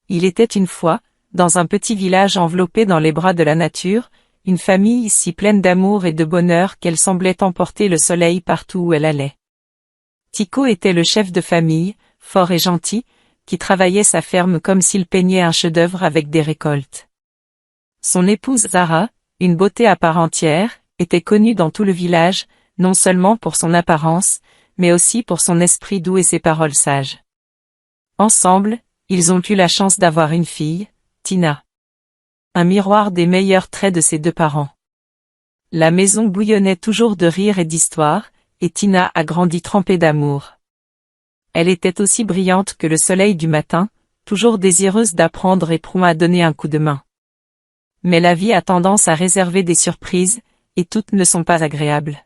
Il était une fois, dans un petit village enveloppé dans les bras de la nature, une famille si pleine d'amour et de bonheur qu'elle semblait emporter le soleil partout où elle allait. Tycho était le chef de famille, fort et gentil, qui travaillait sa ferme comme s'il peignait un chef-d'œuvre avec des récoltes. Son épouse Zara, une beauté à part entière, était connue dans tout le village, non seulement pour son apparence, mais aussi pour son esprit doux et ses paroles sages. Ensemble, ils ont eu la chance d'avoir une fille, Tina. Un miroir des meilleurs traits de ses deux parents. La maison bouillonnait toujours de rire et d'histoire, et Tina a grandi trempée d'amour. Elle était aussi brillante que le soleil du matin, toujours désireuse d'apprendre et prompte à donner un coup de main. Mais la vie a tendance à réserver des surprises, et toutes ne sont pas agréables.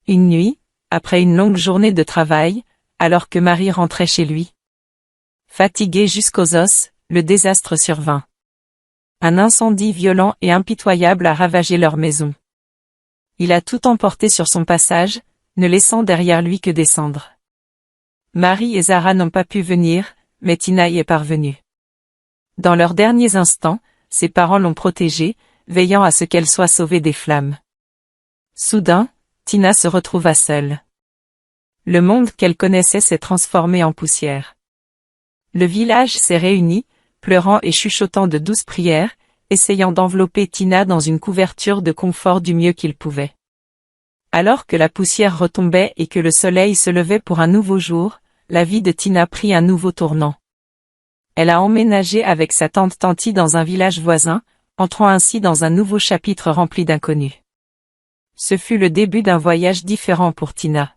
Une nuit, après une longue journée de travail, alors que Marie rentrait chez lui. Fatigué jusqu'aux os, le désastre survint. Un incendie violent et impitoyable a ravagé leur maison. Il a tout emporté sur son passage, ne laissant derrière lui que des cendres. Marie et Zara n'ont pas pu venir, mais Tina y est parvenue. Dans leurs derniers instants, ses parents l'ont protégée, veillant à ce qu'elle soit sauvée des flammes. Soudain, Tina se retrouva seule. Le monde qu'elle connaissait s'est transformé en poussière. Le village s'est réuni, pleurant et chuchotant de douces prières, essayant d'envelopper Tina dans une couverture de confort du mieux qu'il pouvait. Alors que la poussière retombait et que le soleil se levait pour un nouveau jour, la vie de Tina prit un nouveau tournant. Elle a emménagé avec sa tante Tanti dans un village voisin, entrant ainsi dans un nouveau chapitre rempli d'inconnus. Ce fut le début d'un voyage différent pour Tina.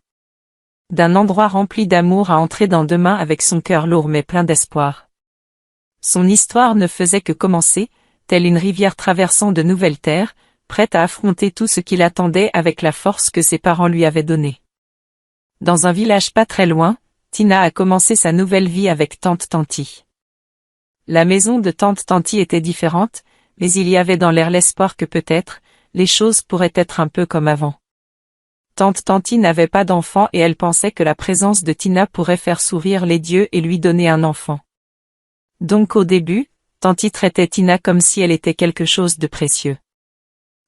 D'un endroit rempli d'amour à entrer dans demain avec son cœur lourd mais plein d'espoir. Son histoire ne faisait que commencer, telle une rivière traversant de nouvelles terres, prête à affronter tout ce qui l'attendait avec la force que ses parents lui avaient donnée. Dans un village pas très loin, Tina a commencé sa nouvelle vie avec tante Tanti. La maison de tante Tanti était différente, mais il y avait dans l'air l'espoir que peut-être, les choses pourraient être un peu comme avant. Tante Tanti n'avait pas d'enfant et elle pensait que la présence de Tina pourrait faire sourire les dieux et lui donner un enfant. Donc au début, Tanti traitait Tina comme si elle était quelque chose de précieux.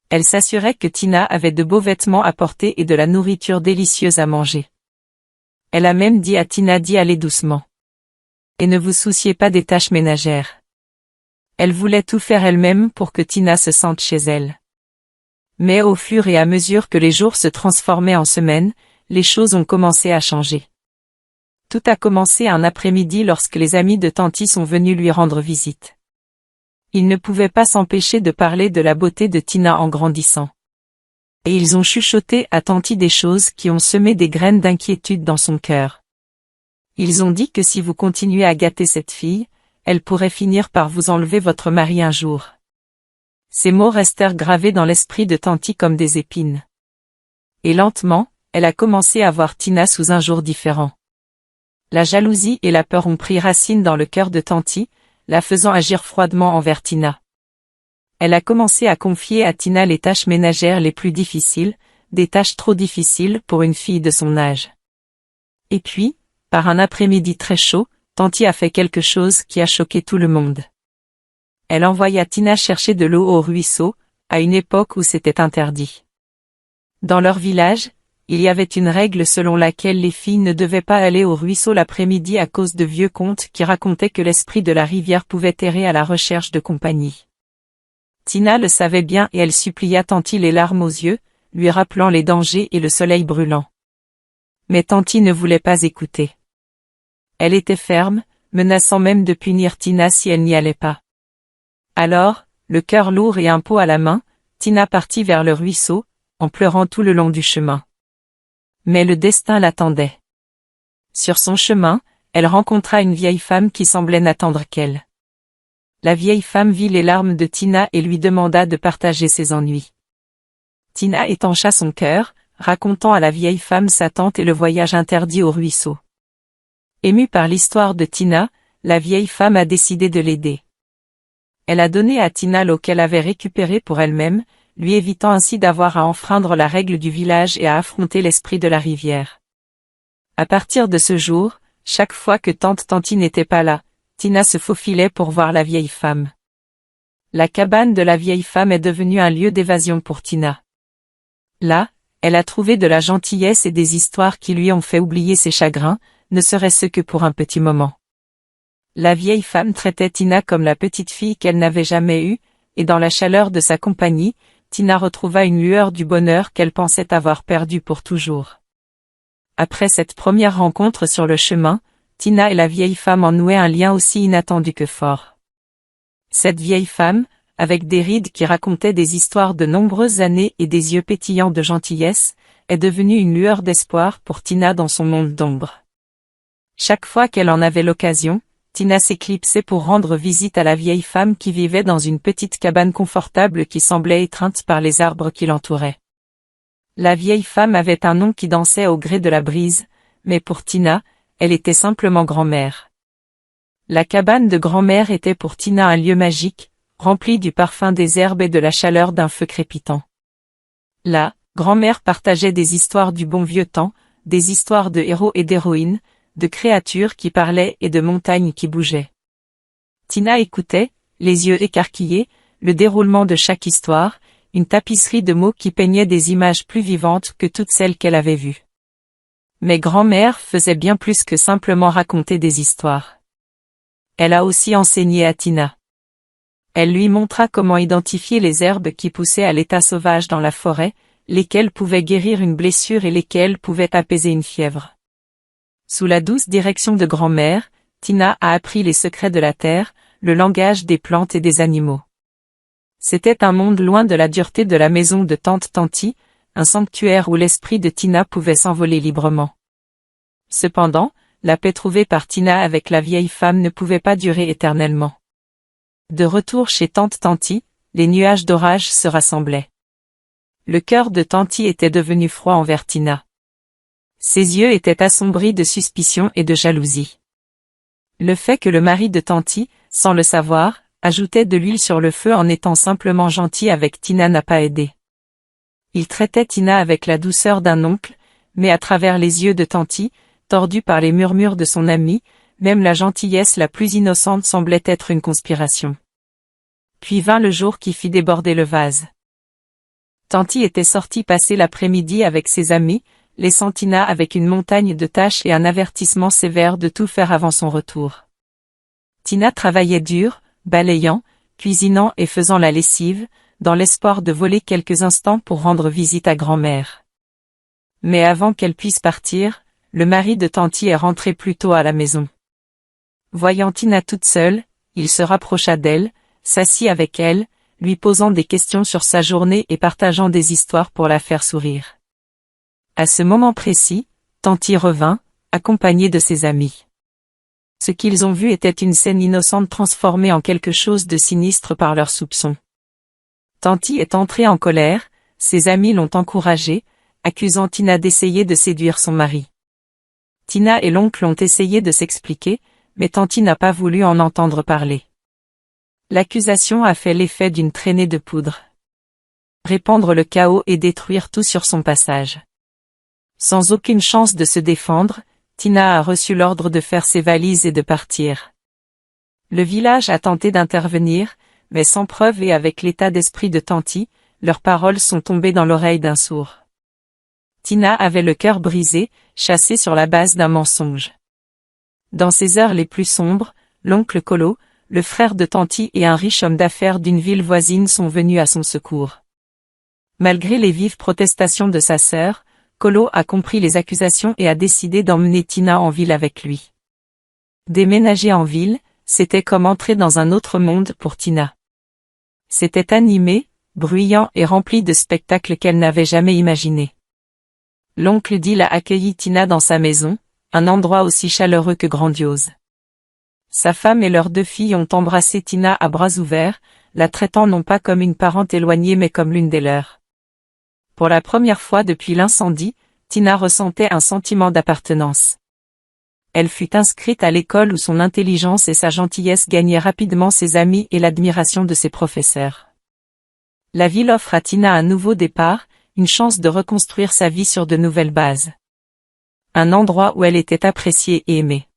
Elle s'assurait que Tina avait de beaux vêtements à porter et de la nourriture délicieuse à manger. Elle a même dit à Tina d'y aller doucement. Et ne vous souciez pas des tâches ménagères. Elle voulait tout faire elle-même pour que Tina se sente chez elle. Mais au fur et à mesure que les jours se transformaient en semaines, les choses ont commencé à changer. Tout a commencé un après-midi lorsque les amis de Tanti sont venus lui rendre visite. Ils ne pouvaient pas s'empêcher de parler de la beauté de Tina en grandissant. Et ils ont chuchoté à Tanti des choses qui ont semé des graines d'inquiétude dans son cœur. Ils ont dit que si vous continuez à gâter cette fille, elle pourrait finir par vous enlever votre mari un jour. Ces mots restèrent gravés dans l'esprit de Tanti comme des épines. Et lentement, elle a commencé à voir Tina sous un jour différent. La jalousie et la peur ont pris racine dans le cœur de Tanti, la faisant agir froidement envers Tina. Elle a commencé à confier à Tina les tâches ménagères les plus difficiles, des tâches trop difficiles pour une fille de son âge. Et puis, par un après-midi très chaud, Tanti a fait quelque chose qui a choqué tout le monde. Elle envoya Tina chercher de l'eau au ruisseau, à une époque où c'était interdit. Dans leur village, il y avait une règle selon laquelle les filles ne devaient pas aller au ruisseau l'après-midi à cause de vieux contes qui racontaient que l'esprit de la rivière pouvait errer à la recherche de compagnie. Tina le savait bien et elle supplia Tanti les larmes aux yeux, lui rappelant les dangers et le soleil brûlant. Mais Tanti ne voulait pas écouter. Elle était ferme, menaçant même de punir Tina si elle n'y allait pas. Alors, le cœur lourd et un pot à la main, Tina partit vers le ruisseau, en pleurant tout le long du chemin. Mais le destin l'attendait. Sur son chemin, elle rencontra une vieille femme qui semblait n'attendre qu'elle. La vieille femme vit les larmes de Tina et lui demanda de partager ses ennuis. Tina étancha son cœur, racontant à la vieille femme sa tante et le voyage interdit au ruisseau. Émue par l'histoire de Tina, la vieille femme a décidé de l'aider. Elle a donné à Tina l'eau qu'elle avait récupérée pour elle-même, lui évitant ainsi d'avoir à enfreindre la règle du village et à affronter l'esprit de la rivière. À partir de ce jour, chaque fois que tante Tanti n'était pas là, Tina se faufilait pour voir la vieille femme. La cabane de la vieille femme est devenue un lieu d'évasion pour Tina. Là, elle a trouvé de la gentillesse et des histoires qui lui ont fait oublier ses chagrins, ne serait-ce que pour un petit moment. La vieille femme traitait Tina comme la petite fille qu'elle n'avait jamais eue, et dans la chaleur de sa compagnie, Tina retrouva une lueur du bonheur qu'elle pensait avoir perdu pour toujours. Après cette première rencontre sur le chemin, Tina et la vieille femme en nouaient un lien aussi inattendu que fort. Cette vieille femme, avec des rides qui racontaient des histoires de nombreuses années et des yeux pétillants de gentillesse, est devenue une lueur d'espoir pour Tina dans son monde d'ombre. Chaque fois qu'elle en avait l'occasion, Tina s'éclipsait pour rendre visite à la vieille femme qui vivait dans une petite cabane confortable qui semblait étreinte par les arbres qui l'entouraient. La vieille femme avait un nom qui dansait au gré de la brise, mais pour Tina, elle était simplement grand-mère. La cabane de grand-mère était pour Tina un lieu magique, rempli du parfum des herbes et de la chaleur d'un feu crépitant. Là, grand-mère partageait des histoires du bon vieux temps, des histoires de héros et d'héroïnes, de créatures qui parlaient et de montagnes qui bougeaient. Tina écoutait, les yeux écarquillés, le déroulement de chaque histoire, une tapisserie de mots qui peignaient des images plus vivantes que toutes celles qu'elle avait vues. Mais grand-mère faisait bien plus que simplement raconter des histoires. Elle a aussi enseigné à Tina. Elle lui montra comment identifier les herbes qui poussaient à l'état sauvage dans la forêt, lesquelles pouvaient guérir une blessure et lesquelles pouvaient apaiser une fièvre. Sous la douce direction de grand-mère, Tina a appris les secrets de la terre, le langage des plantes et des animaux. C'était un monde loin de la dureté de la maison de tante Tanti, un sanctuaire où l'esprit de Tina pouvait s'envoler librement. Cependant, la paix trouvée par Tina avec la vieille femme ne pouvait pas durer éternellement. De retour chez tante Tanti, les nuages d'orage se rassemblaient. Le cœur de Tanti était devenu froid envers Tina. Ses yeux étaient assombris de suspicion et de jalousie. Le fait que le mari de Tanti, sans le savoir, ajoutait de l'huile sur le feu en étant simplement gentil avec Tina n'a pas aidé. Il traitait Tina avec la douceur d'un oncle, mais à travers les yeux de Tanti, tordus par les murmures de son ami, même la gentillesse la plus innocente semblait être une conspiration. Puis vint le jour qui fit déborder le vase. Tanti était sortie passer l'après-midi avec ses amis, laissant Tina avec une montagne de tâches et un avertissement sévère de tout faire avant son retour. Tina travaillait dur, balayant, cuisinant et faisant la lessive, dans l'espoir de voler quelques instants pour rendre visite à grand-mère. Mais avant qu'elle puisse partir, le mari de Tanti est rentré plus tôt à la maison. Voyant Tina toute seule, il se rapprocha d'elle, s'assit avec elle, lui posant des questions sur sa journée et partageant des histoires pour la faire sourire. À ce moment précis, Tanti revint, accompagné de ses amis. Ce qu'ils ont vu était une scène innocente transformée en quelque chose de sinistre par leurs soupçons. Tanti est entrée en colère, ses amis l'ont encouragée, accusant Tina d'essayer de séduire son mari. Tina et l'oncle ont essayé de s'expliquer, mais Tanti n'a pas voulu en entendre parler. L'accusation a fait l'effet d'une traînée de poudre. Répandre le chaos et détruire tout sur son passage. Sans aucune chance de se défendre, Tina a reçu l'ordre de faire ses valises et de partir. Le village a tenté d'intervenir, mais sans preuve et avec l'état d'esprit de Tanti, leurs paroles sont tombées dans l'oreille d'un sourd. Tina avait le cœur brisé, chassée sur la base d'un mensonge. Dans ces heures les plus sombres, l'oncle Colo, le frère de Tanti et un riche homme d'affaires d'une ville voisine sont venus à son secours. Malgré les vives protestations de sa sœur, Colo a compris les accusations et a décidé d'emmener Tina en ville avec lui. Déménager en ville, c'était comme entrer dans un autre monde pour Tina. C'était animé, bruyant et rempli de spectacles qu'elle n'avait jamais imaginés. L'oncle Dill a accueilli Tina dans sa maison, un endroit aussi chaleureux que grandiose. Sa femme et leurs 2 filles ont embrassé Tina à bras ouverts, la traitant non pas comme une parente éloignée mais comme l'une des leurs. Pour la première fois depuis l'incendie, Tina ressentait un sentiment d'appartenance. Elle fut inscrite à l'école où son intelligence et sa gentillesse gagnaient rapidement ses amis et l'admiration de ses professeurs. La ville offre à Tina un nouveau départ, une chance de reconstruire sa vie sur de nouvelles bases. Un endroit où elle était appréciée et aimée.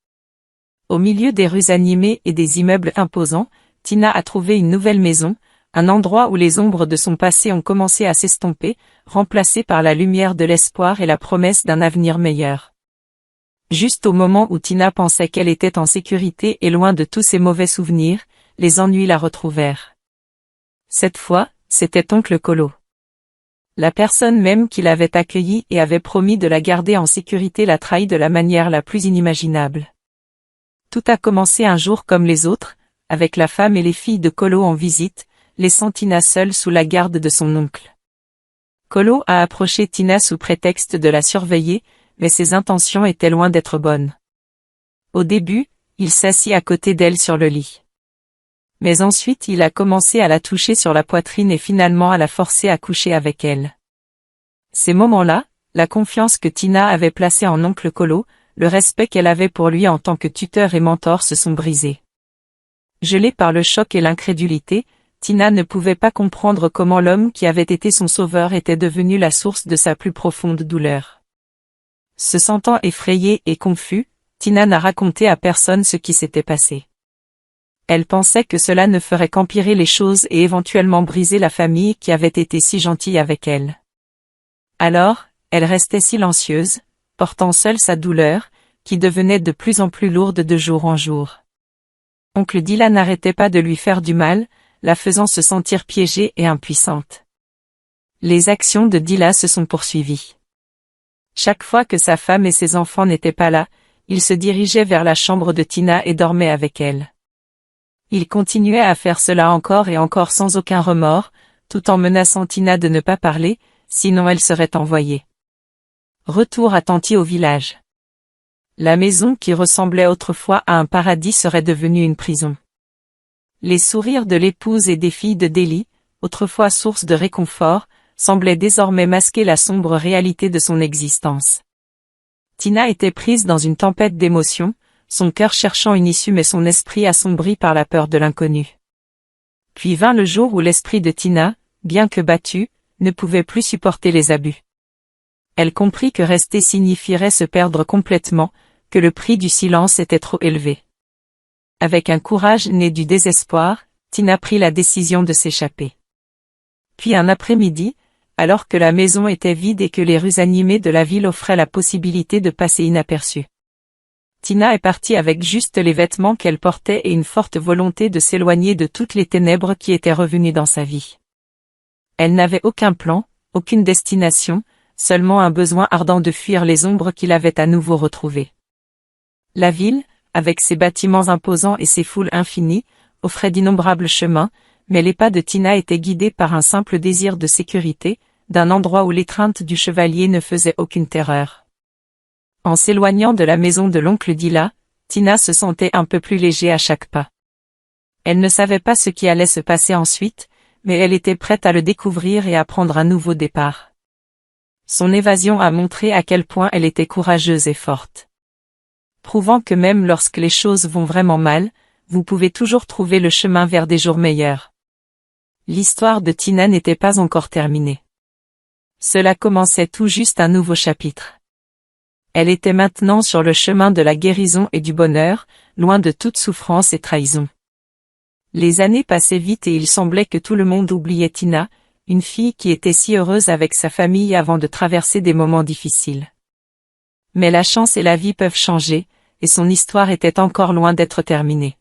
Au milieu des rues animées et des immeubles imposants, Tina a trouvé une nouvelle maison, un endroit où les ombres de son passé ont commencé à s'estomper, remplacées par la lumière de l'espoir et la promesse d'un avenir meilleur. Juste au moment où Tina pensait qu'elle était en sécurité et loin de tous ses mauvais souvenirs, les ennuis la retrouvèrent. Cette fois, c'était oncle Colo. La personne même qui l'avait accueillie et avait promis de la garder en sécurité l'a trahi de la manière la plus inimaginable. Tout a commencé un jour comme les autres, avec la femme et les filles de Colo en visite, laissant Tina seule sous la garde de son oncle. Colo a approché Tina sous prétexte de la surveiller, mais ses intentions étaient loin d'être bonnes. Au début, il s'assit à côté d'elle sur le lit. Mais ensuite il a commencé à la toucher sur la poitrine et finalement à la forcer à coucher avec elle. Ces moments-là, la confiance que Tina avait placée en oncle Colo, le respect qu'elle avait pour lui en tant que tuteur et mentor se sont brisés. Gelée par le choc et l'incrédulité, Tina ne pouvait pas comprendre comment l'homme qui avait été son sauveur était devenu la source de sa plus profonde douleur. Se sentant effrayée et confuse, Tina n'a raconté à personne ce qui s'était passé. Elle pensait que cela ne ferait qu'empirer les choses et éventuellement briser la famille qui avait été si gentille avec elle. Alors, elle restait silencieuse, portant seule sa douleur, qui devenait de plus en plus lourde de jour en jour. Oncle Dila n'arrêtait pas de lui faire du mal, la faisant se sentir piégée et impuissante. Les actions de Dila se sont poursuivies. Chaque fois que sa femme et ses enfants n'étaient pas là, il se dirigeait vers la chambre de Tina et dormait avec elle. Il continuait à faire cela encore et encore sans aucun remords, tout en menaçant Tina de ne pas parler, sinon elle serait envoyée. Retour à Tanti au village. La maison qui ressemblait autrefois à un paradis serait devenue une prison. Les sourires de l'épouse et des filles de Deli, autrefois source de réconfort, semblaient désormais masquer la sombre réalité de son existence. Tina était prise dans une tempête d'émotions, son cœur cherchant une issue mais son esprit assombri par la peur de l'inconnu. Puis vint le jour où l'esprit de Tina, bien que battu, ne pouvait plus supporter les abus. Elle comprit que rester signifierait se perdre complètement, que le prix du silence était trop élevé. Avec un courage né du désespoir, Tina prit la décision de s'échapper. Puis un après-midi, alors que la maison était vide et que les rues animées de la ville offraient la possibilité de passer inaperçue. Tina est partie avec juste les vêtements qu'elle portait et une forte volonté de s'éloigner de toutes les ténèbres qui étaient revenues dans sa vie. Elle n'avait aucun plan, aucune destination, seulement un besoin ardent de fuir les ombres qui l'avaient à nouveau retrouvée. La ville, avec ses bâtiments imposants et ses foules infinies, offrait d'innombrables chemins, mais les pas de Tina étaient guidés par un simple désir de sécurité, d'un endroit où l'étreinte du chevalier ne faisait aucune terreur. En s'éloignant de la maison de l'oncle Dila, Tina se sentait un peu plus léger à chaque pas. Elle ne savait pas ce qui allait se passer ensuite, mais elle était prête à le découvrir et à prendre un nouveau départ. Son évasion a montré à quel point elle était courageuse et forte. Prouvant que même lorsque les choses vont vraiment mal, vous pouvez toujours trouver le chemin vers des jours meilleurs. L'histoire de Tina n'était pas encore terminée. Cela commençait tout juste un nouveau chapitre. Elle était maintenant sur le chemin de la guérison et du bonheur, loin de toute souffrance et trahison. Les années passaient vite et il semblait que tout le monde oubliait Tina, une fille qui était si heureuse avec sa famille avant de traverser des moments difficiles. Mais la chance et la vie peuvent changer, et son histoire était encore loin d'être terminée.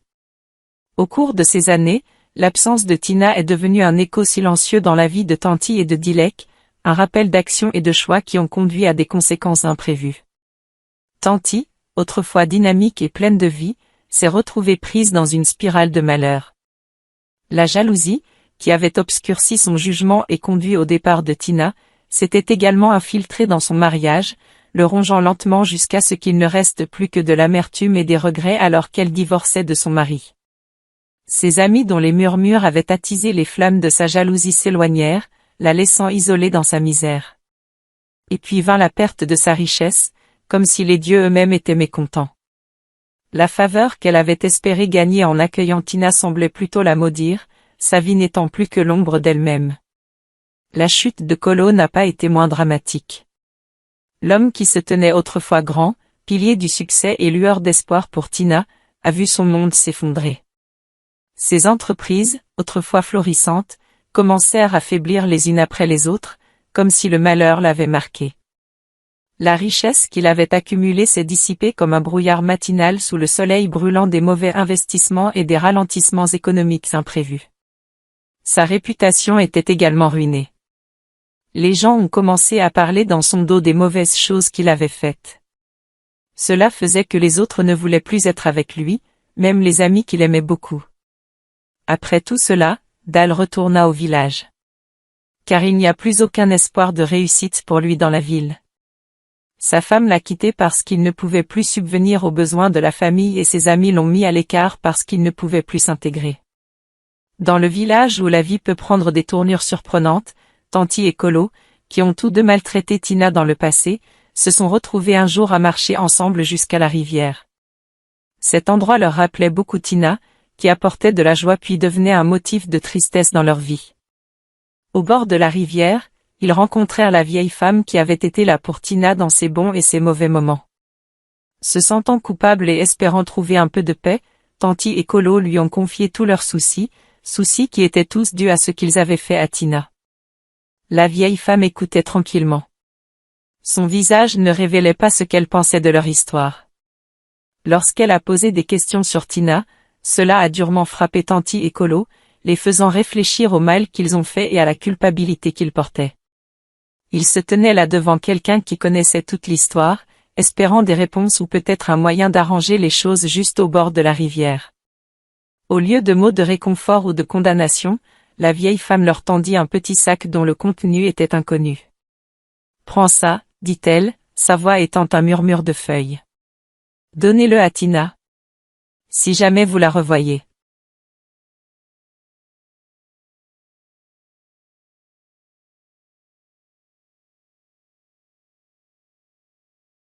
Au cours de ces années, l'absence de Tina est devenue un écho silencieux dans la vie de Tanti et de Dilek, un rappel d'actions et de choix qui ont conduit à des conséquences imprévues. Tanti, autrefois dynamique et pleine de vie, s'est retrouvée prise dans une spirale de malheur. La jalousie, qui avait obscurci son jugement et conduit au départ de Tina, s'était également infiltrée dans son mariage, le rongeant lentement jusqu'à ce qu'il ne reste plus que de l'amertume et des regrets alors qu'elle divorçait de son mari. Ses amis dont les murmures avaient attisé les flammes de sa jalousie s'éloignèrent, la laissant isolée dans sa misère. Et puis vint la perte de sa richesse, comme si les dieux eux-mêmes étaient mécontents. La faveur qu'elle avait espéré gagner en accueillant Tina semblait plutôt la maudire, sa vie n'étant plus que l'ombre d'elle-même. La chute de Colo n'a pas été moins dramatique. L'homme qui se tenait autrefois grand, pilier du succès et lueur d'espoir pour Tina, a vu son monde s'effondrer. Ses entreprises, autrefois florissantes, commencèrent à faiblir les unes après les autres, comme si le malheur l'avait marqué. La richesse qu'il avait accumulée s'est dissipée comme un brouillard matinal sous le soleil brûlant des mauvais investissements et des ralentissements économiques imprévus. Sa réputation était également ruinée. Les gens ont commencé à parler dans son dos des mauvaises choses qu'il avait faites. Cela faisait que les autres ne voulaient plus être avec lui, même les amis qu'il aimait beaucoup. Après tout cela, Dal retourna au village. Car il n'y a plus aucun espoir de réussite pour lui dans la ville. Sa femme l'a quitté parce qu'il ne pouvait plus subvenir aux besoins de la famille et ses amis l'ont mis à l'écart parce qu'il ne pouvait plus s'intégrer. Dans le village où la vie peut prendre des tournures surprenantes, Tanti et Colo, qui ont tous deux maltraité Tina dans le passé, se sont retrouvés un jour à marcher ensemble jusqu'à la rivière. Cet endroit leur rappelait beaucoup Tina, qui apportait de la joie puis devenait un motif de tristesse dans leur vie. Au bord de la rivière, ils rencontrèrent la vieille femme qui avait été là pour Tina dans ses bons et ses mauvais moments. Se sentant coupable et espérant trouver un peu de paix, Tanti et Colo lui ont confié tous leurs soucis qui étaient tous dus à ce qu'ils avaient fait à Tina. La vieille femme écoutait tranquillement. Son visage ne révélait pas ce qu'elle pensait de leur histoire. Lorsqu'elle a posé des questions sur Tina, cela a durement frappé Tanti et Colo, les faisant réfléchir au mal qu'ils ont fait et à la culpabilité qu'ils portaient. Ils se tenaient là devant quelqu'un qui connaissait toute l'histoire, espérant des réponses ou peut-être un moyen d'arranger les choses juste au bord de la rivière. Au lieu de mots de réconfort ou de condamnation, la vieille femme leur tendit un petit sac dont le contenu était inconnu. « Prends ça, dit-elle, sa voix étant un murmure de feuilles. Donnez-le à Tina. Si jamais vous la revoyez.